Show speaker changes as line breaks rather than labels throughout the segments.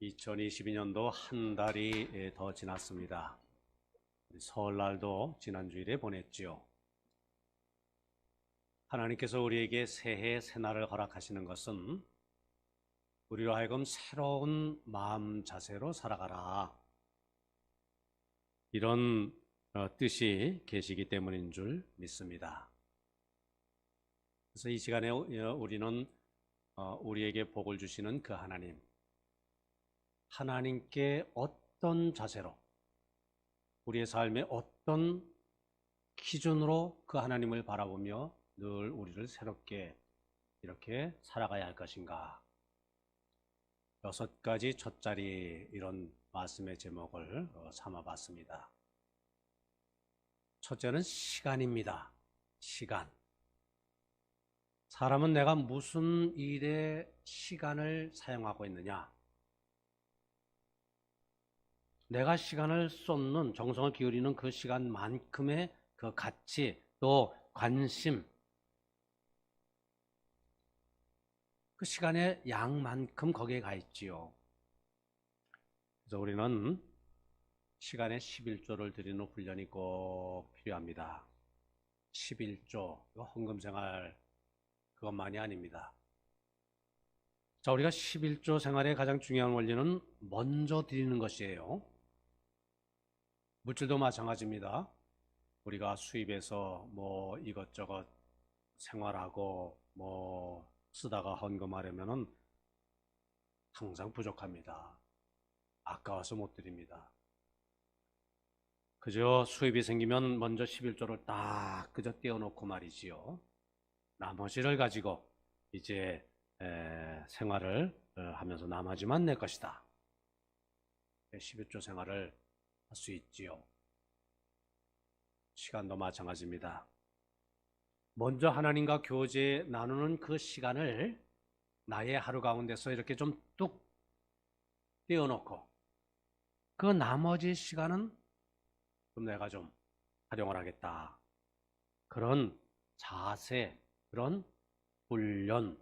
2022년도 한 달이 더 지났습니다. 설날도 지난 주일에 보냈지요. 하나님께서 우리에게 새해 새날을 허락하시는 것은 우리로 하여금 새로운 마음 자세로 살아가라, 이런 뜻이 계시기 때문인 줄 믿습니다. 그래서 이 시간에 우리는 우리에게 복을 주시는 그 하나님께 어떤 자세로, 우리의 삶의 어떤 기준으로 그 하나님을 바라보며 늘 우리를 새롭게 이렇게 살아가야 할 것인가. 6가지 첫자리 이런 말씀의 제목을 삼아봤습니다. 첫째는 시간입니다. 시간. 사람은 내가 무슨 일에 시간을 사용하고 있느냐, 내가 시간을 쏟는, 정성을 기울이는 그 시간만큼의 그 가치, 또 관심, 그 시간의 양만큼 거기에 가 있지요. 그래서 우리는 시간에 11조를 드리는 훈련이 꼭 필요합니다. 11조, 이거 헌금생활 그것만이 아닙니다. 자, 우리가 11조 생활의 가장 중요한 원리는 먼저 드리는 것이에요. 물질도 마찬가지입니다. 우리가 수입해서 뭐 이것저것 생활하고 뭐 쓰다가 헌금하려면은 항상 부족합니다. 아까워서 못 드립니다. 그저 수입이 생기면 먼저 11조를 딱 그저 떼어놓고 말이지요. 나머지를 가지고 이제 생활을 하면서 나머지만 내 것이다. 11조 생활을 할 수 있지요. 시간도 마찬가지입니다. 먼저 하나님과 교제 나누는 그 시간을 나의 하루 가운데서 이렇게 좀 뚝 떼어놓고 그 나머지 시간은 좀 내가 좀 활용을 하겠다. 그런 자세, 그런 훈련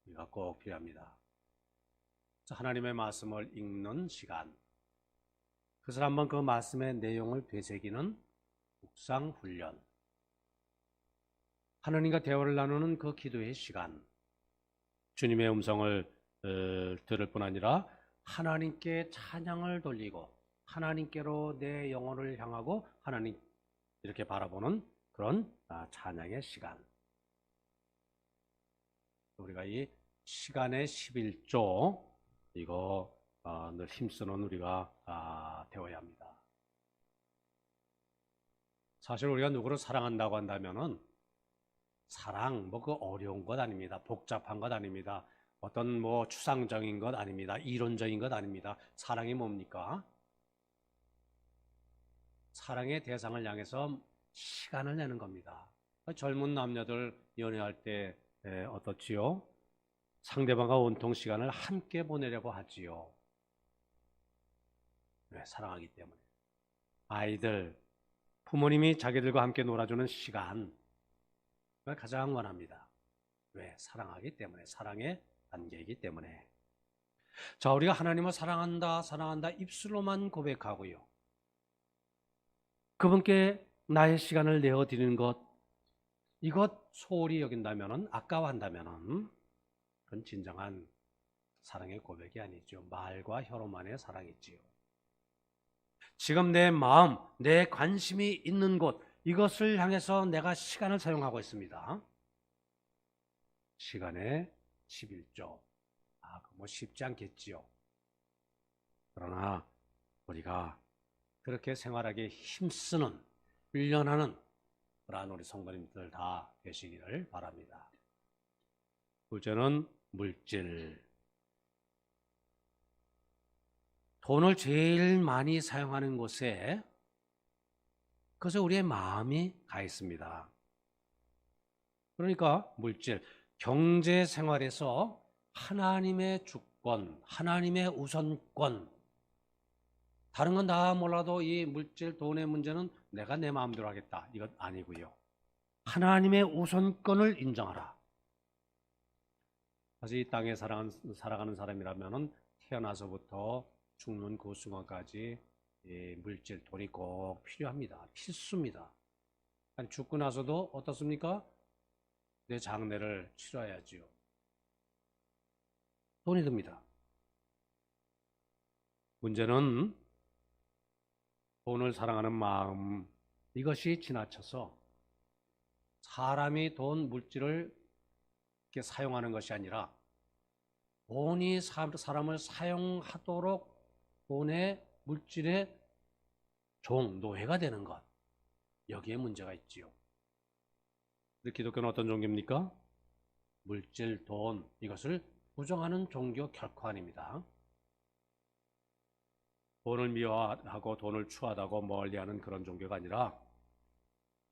우리가 꼭 필요합니다. 하나님의 말씀을 읽는 시간, 그래서 한번 그 말씀의 내용을 되새기는 묵상훈련, 하나님과 대화를 나누는 그 기도의 시간, 주님의 음성을 들을 뿐 아니라 하나님께 찬양을 돌리고 하나님께로 내 영혼을 향하고 하나님 이렇게 바라보는 그런 찬양의 시간. 우리가 이 시간의 11조 이거 늘 힘쓰는 우리가 되어야 합니다. 사실 우리가 누구를 사랑한다고 한다면은 사랑 뭐 그 어려운 것 아닙니다. 복잡한 것 아닙니다. 어떤 뭐 추상적인 것 아닙니다. 이론적인 것 아닙니다. 사랑이 뭡니까? 사랑의 대상을 향해서 시간을 내는 겁니다. 젊은 남녀들 연애할 때 어떻지요? 상대방과 온통 시간을 함께 보내려고 하지요. 왜? 사랑하기 때문에. 아이들, 부모님이 자기들과 함께 놀아주는 시간, 그걸 가장 원합니다. 왜? 사랑하기 때문에, 사랑의 관계이기 때문에. 자, 우리가 하나님을 사랑한다, 사랑한다 입술로만 고백하고요, 그분께 나의 시간을 내어드리는 것, 이것 소홀히 여긴다면, 아까워한다면 그건 진정한 사랑의 고백이 아니죠. 말과 혀로만의 사랑이지요. 지금 내 마음, 내 관심이 있는 곳, 이것을 향해서 내가 시간을 사용하고 있습니다. 시간의 11조. 뭐 쉽지 않겠지요. 그러나 우리가 그렇게 생활하기에 힘쓰는, 훈련하는 그러한 우리 성도님들 다 되시기를 바랍니다. 둘째는 물질. 돈을 제일 많이 사용하는 곳에 그것에 우리의 마음이 가 있습니다. 그러니까 물질, 경제 생활에서 하나님의 주권, 하나님의 우선권, 다른 건 다 몰라도 이 물질, 돈의 문제는 내가 내 마음대로 하겠다, 이것 아니고요. 하나님의 우선권을 인정하라. 사실 이 땅에 살아가는 사람이라면 태어나서부터 죽는 그 순간까지 이 물질, 돈이 꼭 필요합니다. 필수입니다. 아니, 죽고 나서도 어떻습니까? 내 장례를 치러야지요. 돈이 듭니다. 문제는 돈을 사랑하는 마음, 이것이 지나쳐서 사람이 돈, 물질을 이렇게 사용하는 것이 아니라 돈이 사람을 사용하도록 돈의 물질의 노예가 되는 것, 여기에 문제가 있지요. 우리 기독교는 어떤 종교입니까? 물질, 돈, 이것을 부정하는 종교 결코 아닙니다. 돈을 미워하고 돈을 추하다고 멀리하는 그런 종교가 아니라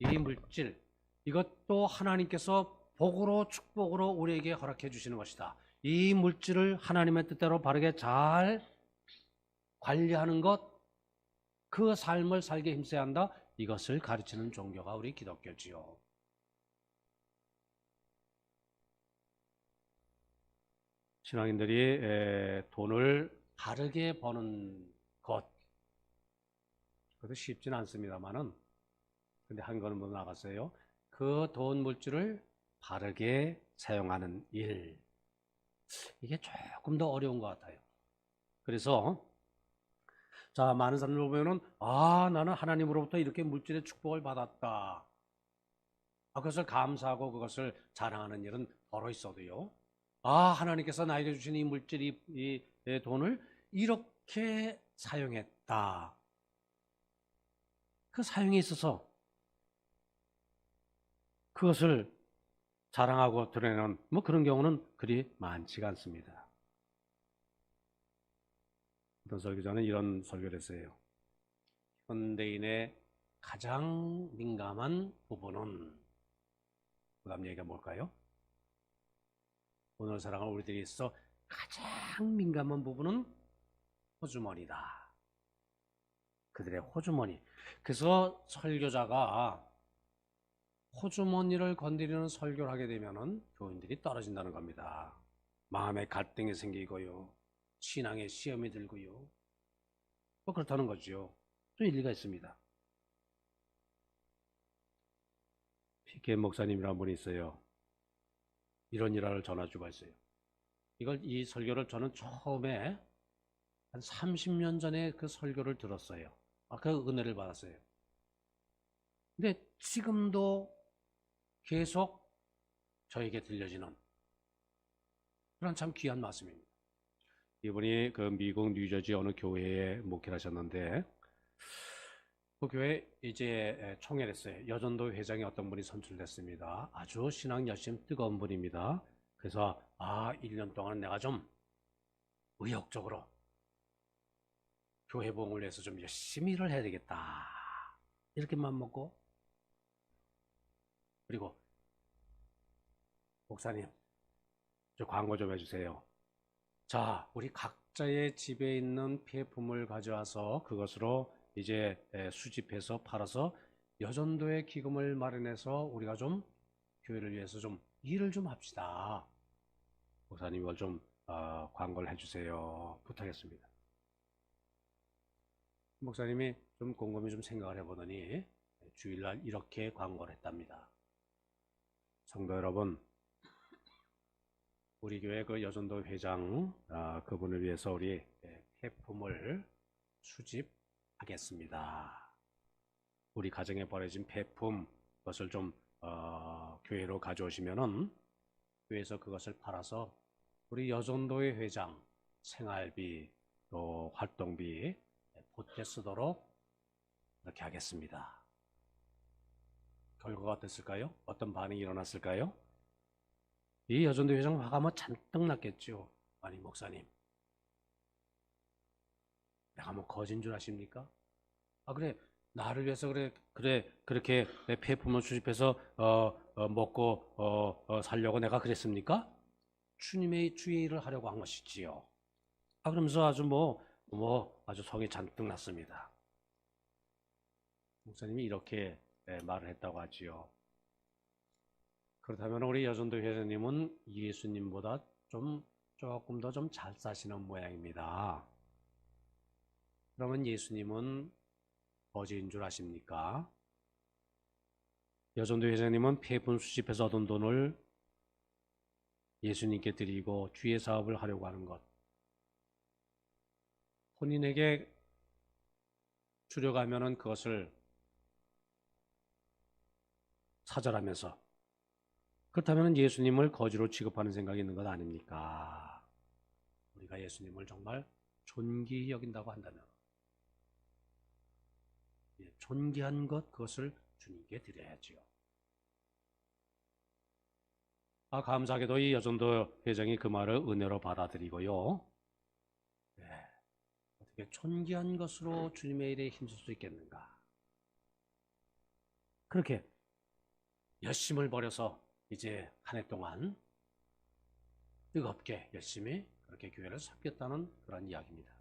이 물질, 이것도 하나님께서 복으로 축복으로 우리에게 허락해 주시는 것이다. 이 물질을 하나님의 뜻대로 바르게 잘 관리하는 것, 그 삶을 살게 힘써야 한다. 이것을 가르치는 종교가 우리 기독교지요. 신앙인들이 돈을 바르게 버는 것, 그것도 쉽지는 않습니다만은, 근데 한 걸음 더 나갔어요. 그 돈 물질을 바르게 사용하는 일, 이게 조금 더 어려운 것 같아요. 그래서 자, 많은 사람들 보면은 나는 하나님으로부터 이렇게 물질의 축복을 받았다. 그것을 감사하고 그것을 자랑하는 일은 더러 있어도요. 하나님께서 나에게 주신 이 물질, 이 돈을 이렇게 사용했다. 그 사용에 있어서 그것을 자랑하고 드러내는 그런 경우는 그리 많지가 않습니다. 어떤 설교자는 이런 설교를 했어요. 현대인의 가장 민감한 부분은, 그 다음 얘기가 뭘까요? 오늘 사랑하는 우리들이 있어 가장 민감한 부분은 호주머니다. 그들의 호주머니. 그래서 설교자가 호주머니를 건드리는 설교를 하게 되면은 교인들이 떨어진다는 겁니다. 마음에 갈등이 생기고요. 신앙에 시험이 들고요. 그렇다는 거죠. 좀 일리가 있습니다. 피케 목사님이라는 분이 있어요. 이런 일화를 전해주고 있어요. 이 설교를 저는 처음에 한 30년 전에 그 설교를 들었어요. 그 은혜를 받았어요. 근데 지금도 계속 저에게 들려지는 그런 참 귀한 말씀입니다. 이분이 그 미국 뉴저지 어느 교회에 목회를 하셨는데, 그 교회 이제 총회를 했어요. 여전도 회장이 어떤 분이 선출됐습니다. 아주 신앙 열심 뜨거운 분입니다. 그래서 1년 동안 내가 좀 의욕적으로 교회 부흥을 위해서 좀 열심히 일을 해야 되겠다. 이렇게 마음먹고, 그리고 목사님, 저 광고 좀 해주세요. 자, 우리 각자의 집에 있는 폐품을 가져와서 그것으로 이제 수집해서 팔아서 여전도의 기금을 마련해서 우리가 좀 교회를 위해서 좀 일을 좀 합시다. 목사님 이걸 좀 광고를 해주세요. 부탁했습니다. 목사님이 좀 곰곰이 좀 생각을 해보더니 주일날 이렇게 광고를 했답니다. 성도 여러분, 우리 교회 그 여전도 회장 그분을 위해서 우리 폐품을 수집하겠습니다. 우리 가정에 버려진 폐품, 그것을 좀 교회로 가져오시면은 교회에서 그것을 팔아서 우리 여전도의 회장 생활비 또 활동비 보태 쓰도록 이렇게 하겠습니다. 결과가 어땠을까요? 어떤 반응이 일어났을까요? 이 여전도 회장 화가 잔뜩 났겠죠. 아니 목사님, 내가 거진 줄 아십니까? 그래, 나를 위해서 그렇게 내 폐품을 수집해서 먹고 살려고 내가 그랬습니까? 주님의 주의 일을 하려고 한 것이지요. 그러면서 아주 아주 성이 잔뜩 났습니다. 목사님이 이렇게 말을 했다고 하지요. 그렇다면 우리 여전도 회장님은 예수님보다 좀 조금 더 좀 잘 사시는 모양입니다. 그러면 예수님은 거지인 줄 아십니까? 여전도 회장님은 폐분 수집해서 얻은 돈을 예수님께 드리고 주의 사업을 하려고 하는 것. 본인에게 주려가면은 그것을 사절하면서, 그렇다면 예수님을 거지로 취급하는 생각이 있는 것 아닙니까? 우리가 예수님을 정말 존귀히 여긴다고 한다면, 존귀한 것, 그것을 주님께 드려야지요. 감사하게도 이 여전도 회장이 그 말을 은혜로 받아들이고요. 어떻게 존귀한 것으로 주님의 일에 힘쓸 수 있겠는가? 그렇게 열심을 버려서 이제 한 해 동안 뜨겁게 열심히 그렇게 교회를 섬겼다는 그런 이야기입니다.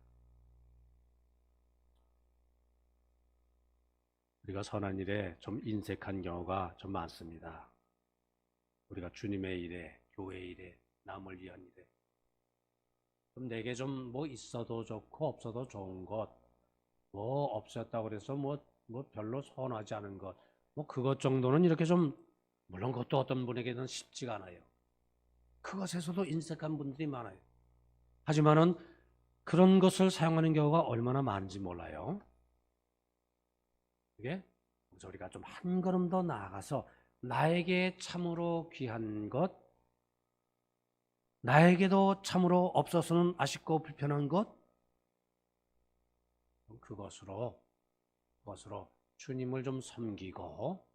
우리가 선한 일에 좀 인색한 경우가 좀 많습니다. 우리가 주님의 일에, 교회 일에, 남을 위한 일에 좀 내게 좀 뭐 있어도 좋고 없어도 좋은 것, 뭐 없었다고 그래서 뭐 별로 선하지 않은 것, 뭐 그것 정도는 이렇게 좀, 물론 그것도 어떤 분에게는 쉽지가 않아요. 그것에서도 인색한 분들이 많아요. 하지만은 그런 것을 사용하는 경우가 얼마나 많은지 몰라요. 그게 우리가 좀 한 걸음 더 나아가서 나에게 참으로 귀한 것, 나에게도 참으로 없어서는 아쉽고 불편한 것, 그것으로 주님을 좀 섬기고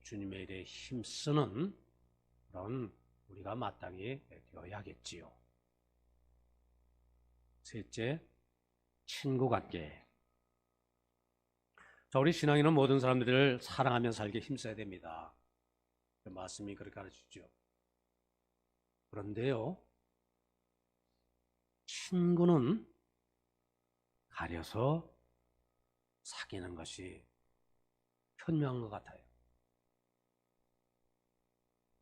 주님의 일에 힘쓰는 그런 우리가 마땅히 되어야겠지요. 셋째, 친구 관계. 자, 우리 신앙인은 모든 사람들을 사랑하며 살게 힘써야 됩니다. 말씀이 그렇게 가르치죠. 그런데요, 친구는 가려서 사귀는 것이 현명한 것 같아요.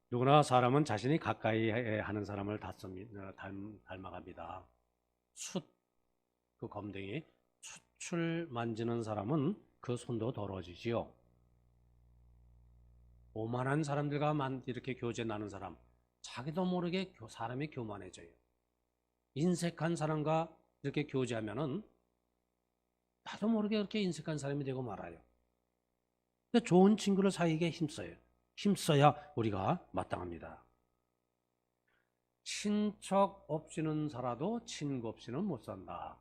누구나 사람은 자신이 가까이 하는 사람을 닮아갑니다. 그 검댕이 숯을 만지는 사람은 그 손도 더러워지지요. 오만한 사람들과 이렇게 교제 나눈 사람, 자기도 모르게 사람이 교만해져요. 인색한 사람과 이렇게 교제하면은 나도 모르게 그렇게 인색한 사람이 되고 말아요. 근데 좋은 친구를 사귀게 힘써야 우리가 마땅합니다. 친척 없이는 살아도 친구 없이는 못 산다.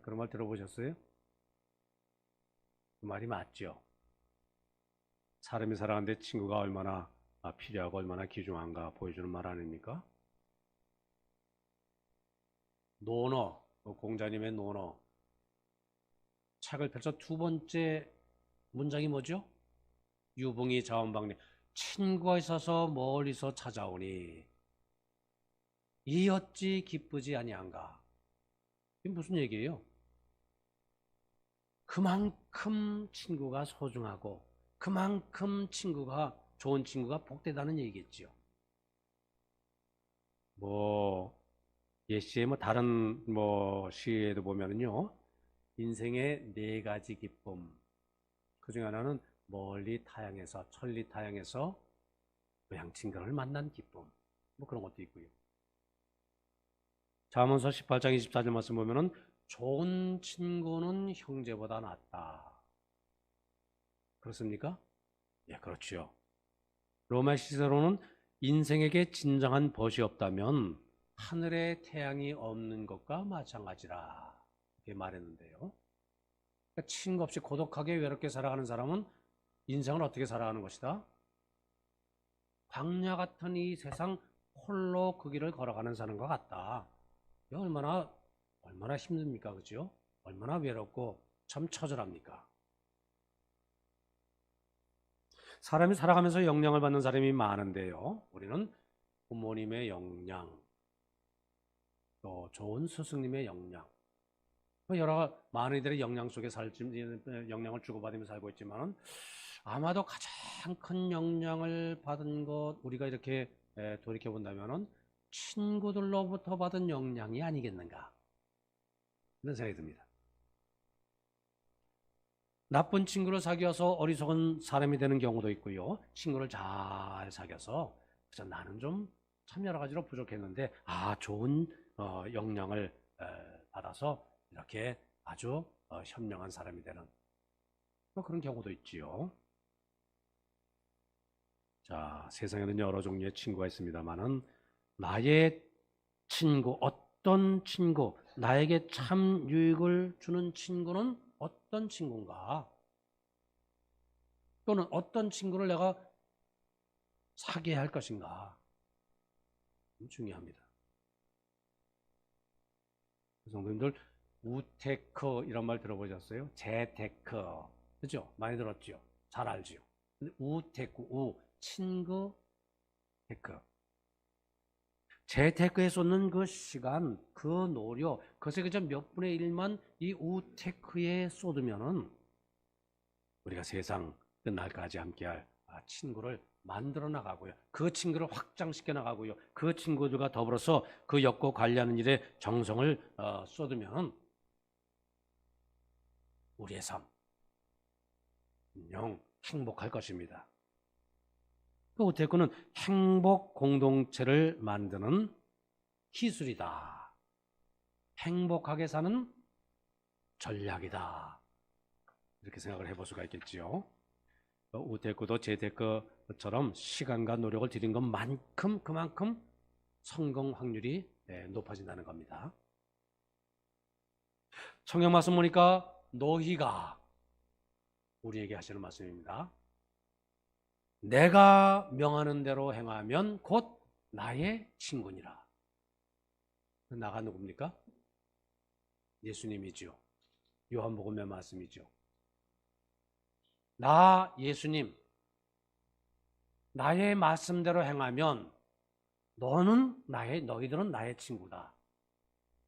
그런 말 들어보셨어요? 그 말이 맞죠. 사람이 살아가는데 친구가 얼마나 필요하고 얼마나 귀중한가 보여주는 말 아닙니까? 논어, 공자님의 논어. 책을 펼쳐 두 번째 문장이 뭐죠? 유붕이 자원방래. 친구가 있어서 멀리서 찾아오니 이 어찌 기쁘지 아니한가. 이게 무슨 얘기예요? 그만큼 친구가 소중하고 그만큼 좋은 친구가 복되다는 얘기겠죠. 예시에 다른 시에도 보면은요, 인생의 네 가지 기쁨, 그 중에 하나는 멀리 타향에서, 천리 타향에서 고향 친구를 만난 기쁨, 그런 것도 있고요. 잠언서 18장 24절 말씀 보면은 좋은 친구는 형제보다 낫다. 그렇습니까? 예, 그렇지요. 로마 시세로는 인생에게 진정한 벗이 없다면 하늘에 태양이 없는 것과 마찬가지라 이렇게 말했는데요. 그러니까 친구 없이 고독하게 외롭게 살아가는 사람은 인생을 어떻게 살아가는 것이다? 광야 같은 이 세상 홀로 그 길을 걸어가는 사람과 같다. 얼마나 힘듭니까? 그죠? 얼마나 외롭고 참 처절합니까? 사람이 살아가면서 영향을 받는 사람이 많은데요. 우리는 부모님의 영향, 또 좋은 스승님의 영향, 많은 이들의 영향 속에 영향을 주고받으며 살고 있지만 아마도 가장 큰 영향을 받은 것, 우리가 이렇게 돌이켜 본다면은 친구들로부터 받은 영향이 아니겠는가, 이런 생각이 듭니다. 나쁜 친구를 사귀어서 어리석은 사람이 되는 경우도 있고요. 친구를 잘 사귀어서 그래서 나는 좀 참 여러 가지로 부족했는데 좋은 영향을 받아서 이렇게 아주 현명한 사람이 되는 뭐 그런 경우도 있지요. 자, 세상에는 여러 종류의 친구가 있습니다만은 나의 친구, 어떤 친구, 나에게 참 유익을 주는 친구는 어떤 친구인가? 또는 어떤 친구를 내가 사귀어야 할 것인가? 중요합니다. 성도님들, 우테크 이런 말 들어보셨어요? 재테크, 그죠? 많이 들었죠? 잘 알죠? 근데 우테크, 친구, 테크. 재테크에 쏟는 그 시간, 그 노력, 그것의 그저 몇 분의 1만 이 우테크에 쏟으면은 우리가 세상 끝날까지 함께할 친구를 만들어 나가고요. 그 친구를 확장시켜 나가고요. 그 친구들과 더불어서 그 엮고 관리하는 일에 정성을 쏟으면 우리의 삶 분명 행복할 것입니다. 그 우테크는 행복 공동체를 만드는 기술이다. 행복하게 사는 전략이다. 이렇게 생각을 해볼 수가 있겠지요. 우테크도 재테크처럼 시간과 노력을 들인 것만큼 그만큼 성공 확률이 높아진다는 겁니다. 성경 말씀 보니까 너희가 우리에게 하시는 말씀입니다. 내가 명하는 대로 행하면 곧 나의 친구니라. 나가 누굽니까? 예수님이죠. 요한복음의 말씀이죠. 나 예수님, 나의 말씀대로 행하면 너희들은 나의 친구다.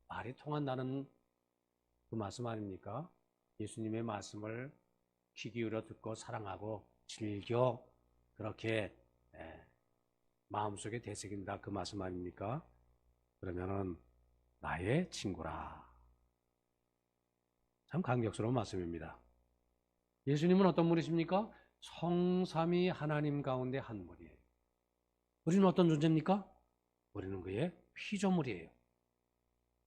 말이 통한다는 그 말씀 아닙니까? 예수님의 말씀을 귀 기울여 듣고 사랑하고 즐겨 그렇게 마음속에 되새긴다, 그 말씀 아닙니까? 그러면은 나의 친구라. 참 감격스러운 말씀입니다. 예수님은 어떤 분이십니까? 성삼위 하나님 가운데 한 분이에요. 우리는 어떤 존재입니까? 우리는 그의 피조물이에요.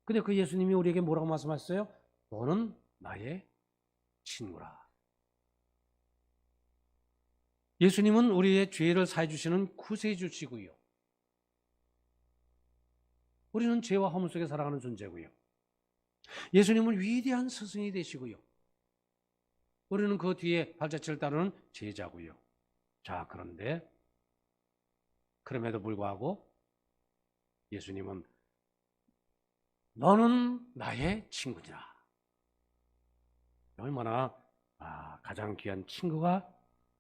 근데 그 예수님이 우리에게 뭐라고 말씀하셨어요? 너는 나의 친구라. 예수님은 우리의 죄를 사해 주시는 구세주시고요. 우리는 죄와 허물 속에 살아가는 존재고요. 예수님은 위대한 스승이 되시고요. 우리는 그 뒤에 발자취를 따르는 제자고요. 자, 그런데 그럼에도 불구하고 예수님은 너는 나의 친구니라. 얼마나 가장 귀한 친구가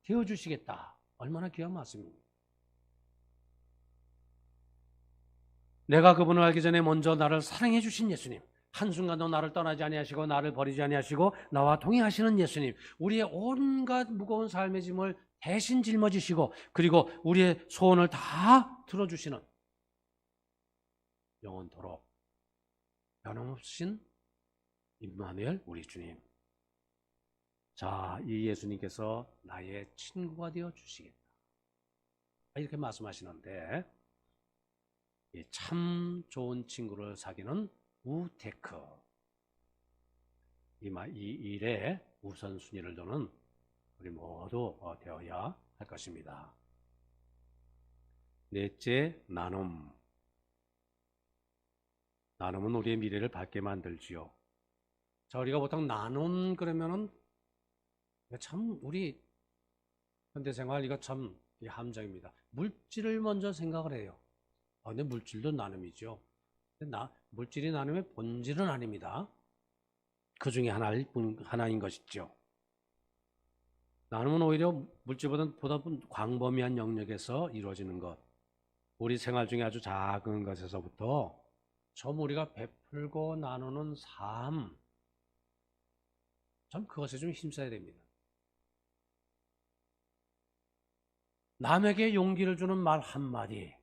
되어주시겠다. 얼마나 귀한 말씀입니다. 내가 그분을 알기 전에 먼저 나를 사랑해 주신 예수님, 한순간도 나를 떠나지 아니하시고 나를 버리지 아니하시고 나와 동행하시는 예수님, 우리의 온갖 무거운 삶의 짐을 대신 짊어지시고 그리고 우리의 소원을 다 들어주시는 영원토록 변함없으신 임마누엘 우리 주님. 자, 이 예수님께서 나의 친구가 되어 주시겠다. 이렇게 말씀하시는데 참 좋은 친구를 사귀는 우테크. 이 일에 우선순위를 두는 우리 모두 되어야 할 것입니다. 넷째, 나눔. 나눔은 우리의 미래를 밝게 만들지요. 자, 우리가 보통 나눔 그러면은 참 우리 현대생활 이거 참 함정입니다. 물질을 먼저 생각을 해요. 근데 물질도 나눔이죠. 물질이 나눔의 본질은 아닙니다. 그 중에 하나인 것이죠. 나눔은 오히려 물질보다 광범위한 영역에서 이루어지는 것. 우리 생활 중에 아주 작은 것에서부터 좀 우리가 베풀고 나누는 삶. 참 그것에 좀 힘써야 됩니다. 남에게 용기를 주는 말 한마디.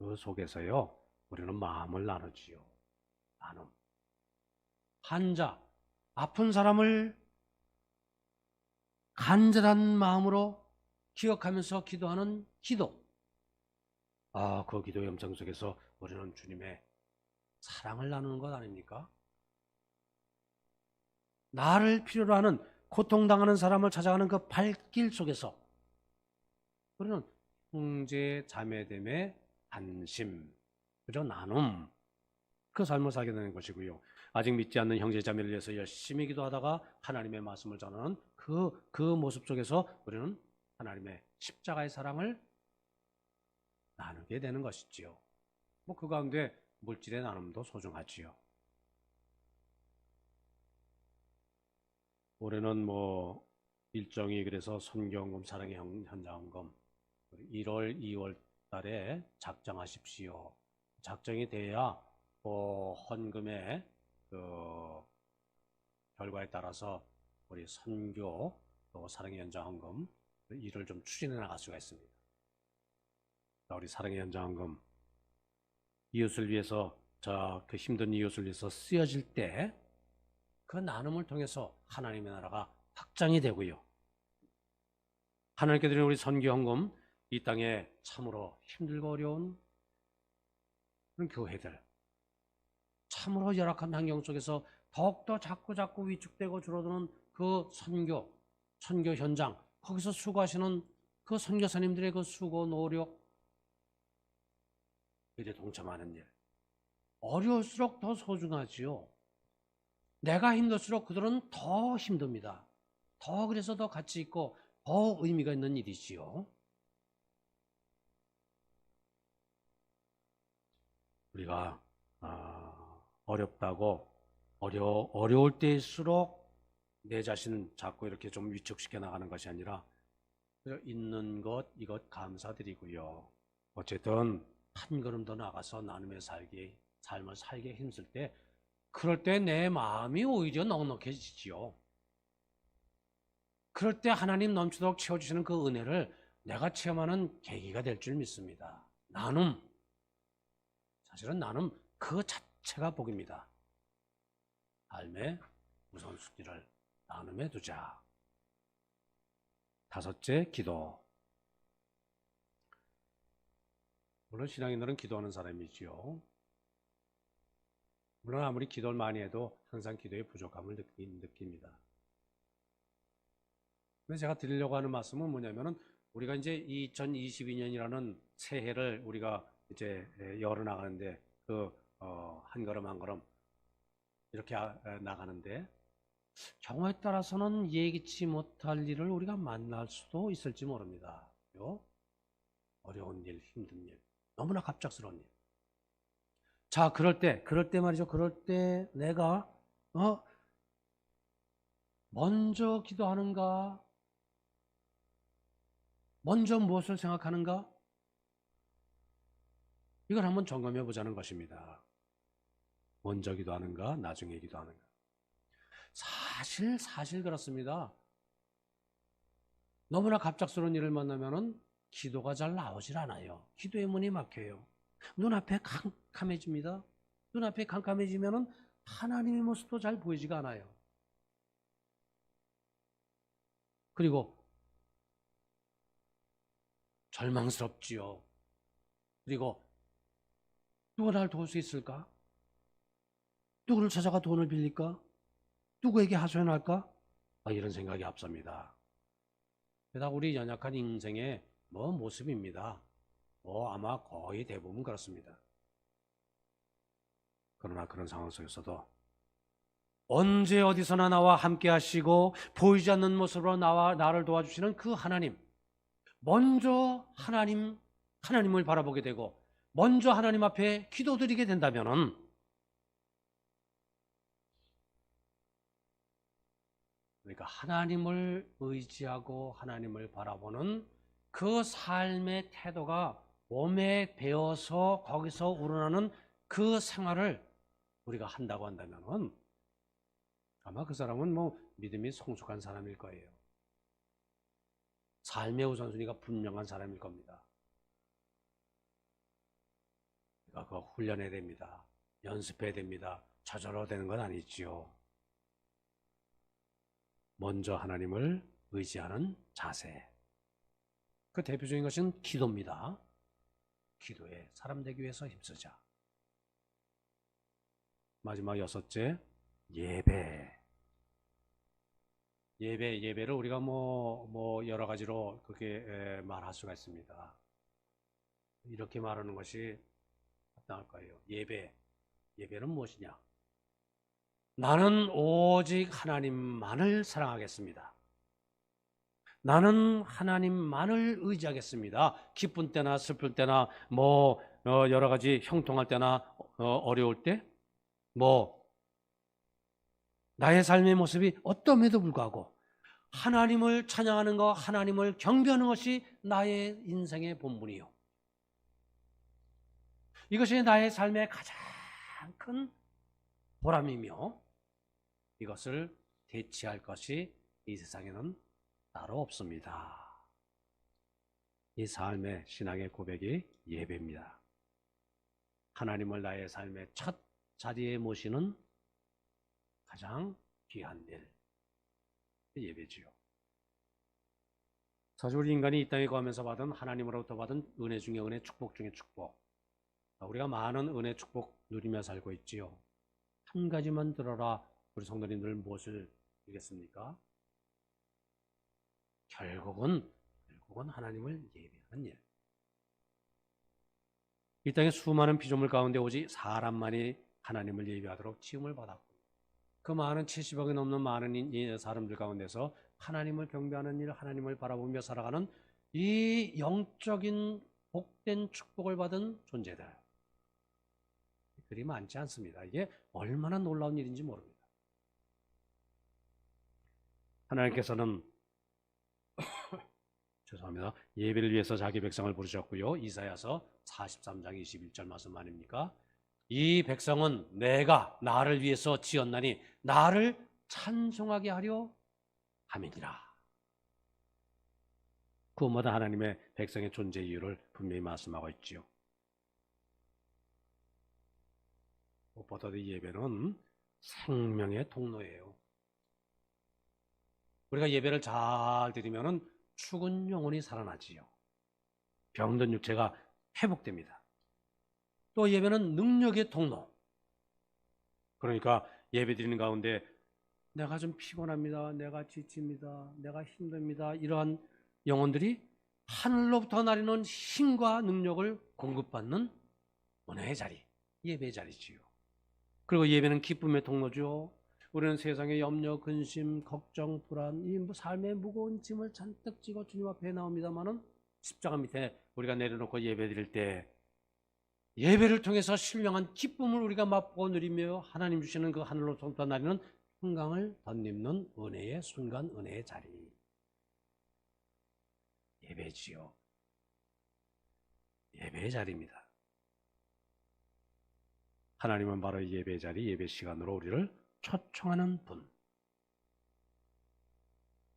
그 속에서요, 우리는 마음을 나누지요. 나눔. 환자, 아픈 사람을 간절한 마음으로 기억하면서 기도하는 기도. 그 기도의 음성 속에서 우리는 주님의 사랑을 나누는 것 아닙니까? 나를 필요로 하는 고통당하는 사람을 찾아가는 그 발길 속에서 우리는 형제 자매됨의 안심, 그저 나눔, 그 삶을 살게 되는 것이고요. 아직 믿지 않는 형제 자매를 위해서 열심히 기도하다가 하나님의 말씀을 전하는 그 모습 속에서 우리는 하나님의 십자가의 사랑을 나누게 되는 것이지요. 그 가운데 물질의 나눔도 소중하지요. 올해는 일정이 그래서 선교헌금 사랑의 현장헌금 1월, 2월 달에 작정하십시오. 작정이 돼야 헌금의 결과에 따라서 우리 선교 또 사랑의 현장 헌금 일을 좀 추진해 나갈 수가 있습니다. 우리 사랑의 현장 헌금 이웃을 위해서 그 힘든 이웃을 위해서 쓰여질 때 그 나눔을 통해서 하나님의 나라가 확장이 되고요. 하나님께 드리는 우리 선교 헌금 이 땅에 참으로 힘들고 어려운 그런 교회들, 참으로 열악한 환경 속에서 더욱더 자꾸 위축되고 줄어드는 그 선교 현장, 거기서 수고하시는 그 선교사님들의 그 수고, 노력, 그들에 동참하는 일, 어려울수록 더 소중하지요. 내가 힘들수록 그들은 더 힘듭니다. 그래서 더 가치 있고 더 의미가 있는 일이지요. 우리가 어렵다고 어려울 때일수록 내 자신 자꾸 이렇게 좀 위축시켜 나가는 것이 아니라 있는 것 이것 감사드리고요. 어쨌든 한 걸음 더 나가서 나눔의 삶을 살게 힘쓸 때 그럴 때 내 마음이 오히려 넉넉해지지요. 그럴 때 하나님 넘치도록 채워주시는 그 은혜를 내가 체험하는 계기가 될 줄 믿습니다. 나눔. 사실은 나눔 그 자체가 복입니다. 삶의 우선순위를 나눔에 두자. 5째, 기도. 물론 신앙인들은 기도하는 사람이지요. 물론 아무리 기도를 많이 해도 항상 기도의 부족함을 느낍니다. 근데 제가 드리려고 하는 말씀은 뭐냐면은 우리가 이제 2022년이라는 새해를 우리가 이제 열어나가는데 한 걸음 한 걸음 이렇게 나가는데 경우에 따라서는 예기치 못할 일을 우리가 만날 수도 있을지 모릅니다. 어려운 일, 힘든 일, 너무나 갑작스러운 일. 자, 그럴 때 말이죠. 그럴 때 내가 먼저 기도하는가? 먼저 무엇을 생각하는가? 이걸 한번 점검해 보자는 것입니다. 먼저 기도하는가? 나중에 기도하는가? 사실 그렇습니다. 너무나 갑작스러운 일을 만나면은 기도가 잘 나오질 않아요. 기도의 문이 막혀요. 눈앞에 캄캄해집니다. 눈앞에 캄캄해지면은 하나님의 모습도 잘 보이지가 않아요. 그리고 절망스럽지요. 그리고 누가 날 도울 수 있을까? 누구를 찾아가 돈을 빌릴까? 누구에게 하소연할까? 이런 생각이 앞섭니다. 게다가 우리 연약한 인생의 모습입니다. 아마 거의 대부분 그렇습니다. 그러나 그런 상황 속에서도 언제 어디서나 나와 함께 하시고 보이지 않는 모습으로 나를 도와주시는 그 하나님, 먼저 하나님을 바라보게 되고 먼저 하나님 앞에 기도드리게 된다면은 그러니까 하나님을 의지하고 하나님을 바라보는 그 삶의 태도가 몸에 배어서 거기서 우러나는 그 생활을 우리가 한다고 한다면은 아마 그 사람은 믿음이 성숙한 사람일 거예요. 삶의 우선순위가 분명한 사람일 겁니다. 그거 훈련해야 됩니다. 연습해야 됩니다. 저절로 되는 건 아니지요. 먼저 하나님을 의지하는 자세. 그 대표적인 것은 기도입니다. 기도에 사람 되기 위해서 힘쓰자. 마지막 여섯째, 예배. 예배를 우리가 여러 가지로 그렇게 말할 수가 있습니다. 이렇게 말하는 것이 합당할 거예요. 예배는 무엇이냐? 나는 오직 하나님만을 사랑하겠습니다. 나는 하나님만을 의지하겠습니다. 기쁜 때나 슬플 때나 여러 가지 형통할 때나 어려울 때 나의 삶의 모습이 어떠함에도 불구하고 하나님을 찬양하는 것, 하나님을 경배하는 것이 나의 인생의 본분이요. 이것이 나의 삶의 가장 큰 보람이며 이것을 대체할 것이 이 세상에는 따로 없습니다. 이 삶의 신앙의 고백이 예배입니다. 하나님을 나의 삶의 첫 자리에 모시는 가장 귀한 일, 예배지요. 사실 우리 인간이 이 땅에 거하면서 받은 하나님으로부터 받은 은혜 중에 은혜, 축복 중에 축복. 우리가 많은 은혜, 축복 누리며 살고 있지요. 한 가지만 들어라. 우리 성도님들 무엇을 이겠습니까? 결국은 하나님을 예배하는 일. 이 땅에 수많은 피조물 가운데 오직 사람만이 하나님을 예배하도록 지음을 받았고 그 많은 70억이 넘는 많은 사람들 가운데서 하나님을 경배하는 일, 하나님을 바라보며 살아가는 이 영적인 복된 축복을 받은 존재들. 그리 많지 않습니다. 이게 얼마나 놀라운 일인지 모릅니다. 하나님께서는 죄송합니다. 예배를 위해서 자기 백성을 부르셨고요. 이사야서 43장 21절 말씀 아닙니까? 이 백성은 내가 나를 위해서 지었나니 나를 찬송하게 하려 함이니라. 그것마다 하나님의 백성의 존재 이유를 분명히 말씀하고 있지요. 무엇보다도 예배는 생명의 통로예요. 우리가 예배를 잘 드리면 죽은 영혼이 살아나지요. 병든 육체가 회복됩니다. 또 예배는 능력의 통로. 그러니까 예배 드리는 가운데 내가 좀 피곤합니다. 내가 지칩니다. 내가 힘듭니다. 이러한 영혼들이 하늘로부터 나리는 힘과 능력을 공급받는 은혜의 자리, 예배의 자리지요. 그리고 예배는 기쁨의 통로죠. 우리는 세상의 염려, 근심, 걱정, 불안, 이 삶의 무거운 짐을 잔뜩 지고 주님 앞에 나옵니다마는 십자가 밑에 우리가 내려놓고 예배 드릴 때 예배를 통해서 신령한 기쁨을 우리가 맛보고 누리며 하나님 주시는 그 하늘로부터 나리는 평강을 덧입는 은혜의 순간, 은혜의 자리. 예배지요. 예배의 자리입니다. 하나님은 바로 예배의 자리, 예배 시간으로 우리를 초청하는 분.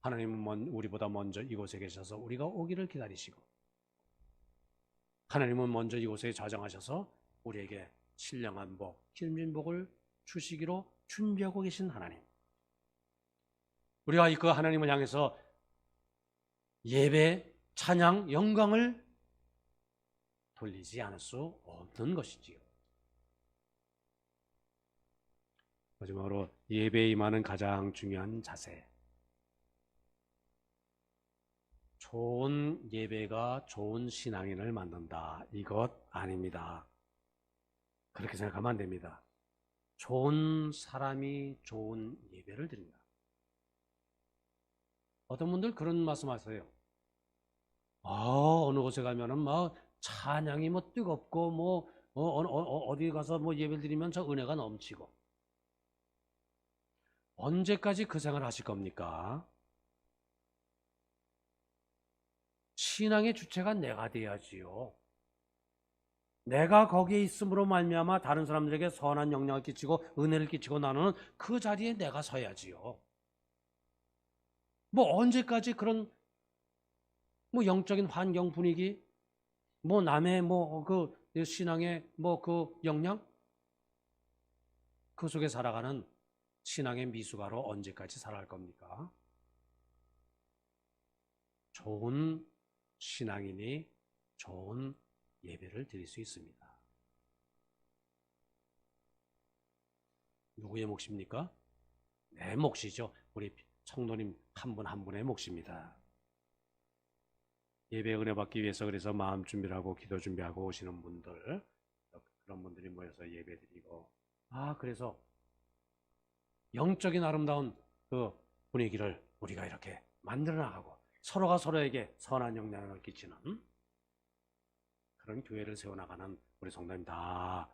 하나님은 우리보다 먼저 이곳에 계셔서 우리가 오기를 기다리시고 하나님은 먼저 이곳에 자정하셔서 우리에게 신령한 복, 기름진 복을 주시기로 준비하고 계신 하나님. 우리가 그 하나님을 향해서 예배, 찬양, 영광을 돌리지 않을 수 없는 것이지요. 마지막으로 예배에 임하는 가장 중요한 자세. 좋은 예배가 좋은 신앙인을 만든다. 이것 아닙니다. 그렇게 생각하면 안 됩니다. 좋은 사람이 좋은 예배를 드립니다. 어떤 분들 그런 말씀하세요. 어느 곳에 가면은 찬양이 뜨겁고 어디 가서 예배를 드리면 저 은혜가 넘치고. 언제까지 그 생활 하실 겁니까? 신앙의 주체가 내가 돼야지요. 내가 거기에 있음으로 말미암아 다른 사람들에게 선한 영향을 끼치고 은혜를 끼치고 나누는 그 자리에 내가 서야지요. 언제까지 그런 영적인 환경 분위기 남의 이 신앙의 뭐 그 역량 그 속에 살아가는 신앙의 미숙아로 언제까지 살아갈 겁니까? 좋은 신앙인이 좋은 예배를 드릴 수 있습니다. 누구의 몫입니까? 내 몫이죠. 우리 성도님 한 분 한 분의 몫입니다. 예배 은혜 받기 위해서 그래서 마음 준비를 하고 기도 준비하고 오시는 분들, 그런 분들이 모여서 예배 드리고, 그래서 영적인 아름다운 그 분위기를 우리가 이렇게 만들어 나가고 서로가 서로에게 선한 영향을 끼치는 그런 교회를 세워나가는 우리 성도님 다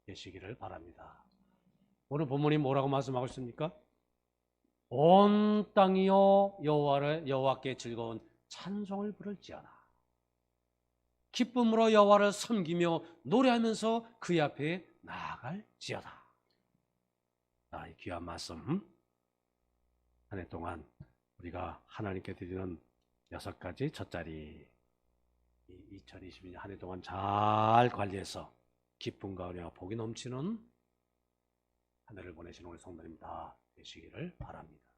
되시기를 바랍니다. 오늘 본문이 뭐라고 말씀하고 있습니까? 온 땅이여 여호와께 즐거운 찬송을 부를지어다. 기쁨으로 여호와를 섬기며 노래하면서 그의 앞에 나아갈지어다. 이 귀한 말씀 한 해 동안 우리가 하나님께 드리는 6가지 첫자리 2022년 한 해 동안 잘 관리해서 기쁨과 은혜와 복이 넘치는 한 해를 보내시는 우리 성도님 다 되시기를 바랍니다.